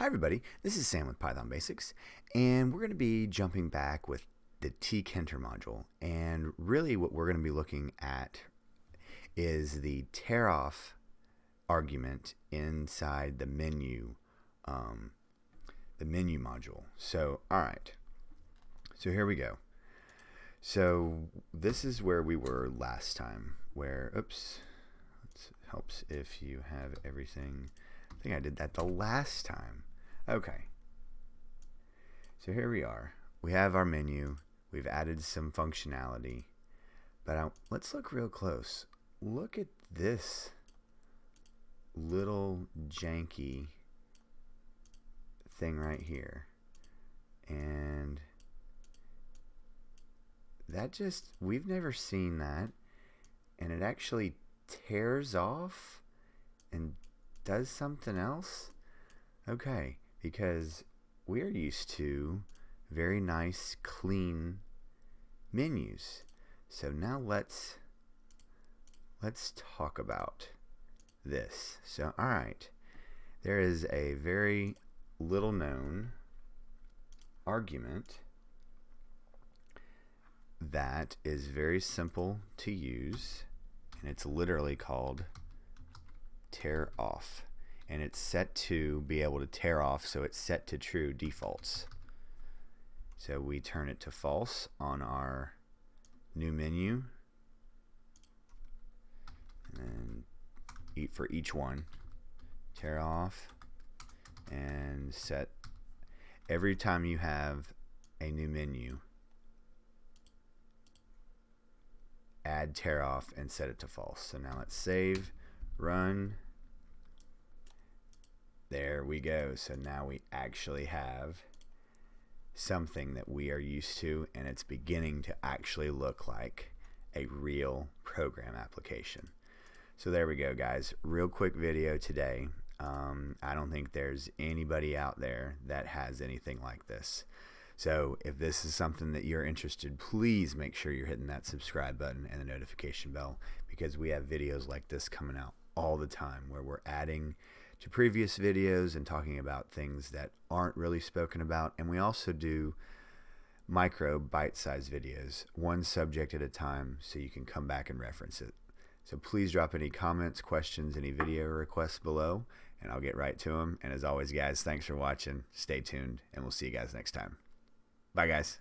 Hi everybody, this is Sam with Python Basics, and we're going to be jumping back with the Tkinter module. And really what we're going to be looking at is the Tearoff argument inside the menu module. So alright, so here we go. So this is where we were last time, where, oops, it helps if you have everything. I think I did that the last time. Okay, so here we are. We have our menu. We've added some functionality, but let's look real close. Look at this little janky thing right here, and that just, we've never seen that, and it actually tears off and does something else. Okay, because we're used to very nice clean menus. So now let's talk about this. So alright, there is a very little known argument that is very simple to use, and it's literally called Tearoff. And it's set to be able to tear off, so it's set to true defaults. So we turn it to false on our new menu, and then for each one, tear off, and set every time you have a new menu, add tear off and set it to false. So now let's save, run. There we go. So now we actually have something that we are used to, and it's beginning to actually look like a real program application. So there we go, guys. Real quick video today. I don't think there's anybody out there that has anything like this. So if this is something that you're interested, please make sure you're hitting that subscribe button and the notification bell, because we have videos like this coming out all the time where we're adding to previous videos and talking about things that aren't really spoken about. And we also do micro bite-sized videos, one subject at a time, so you can come back and reference it. So please drop any comments, questions, any video requests below, and I'll get right to them. And as always, guys, thanks for watching. Stay tuned, and we'll see you guys next time. Bye, guys.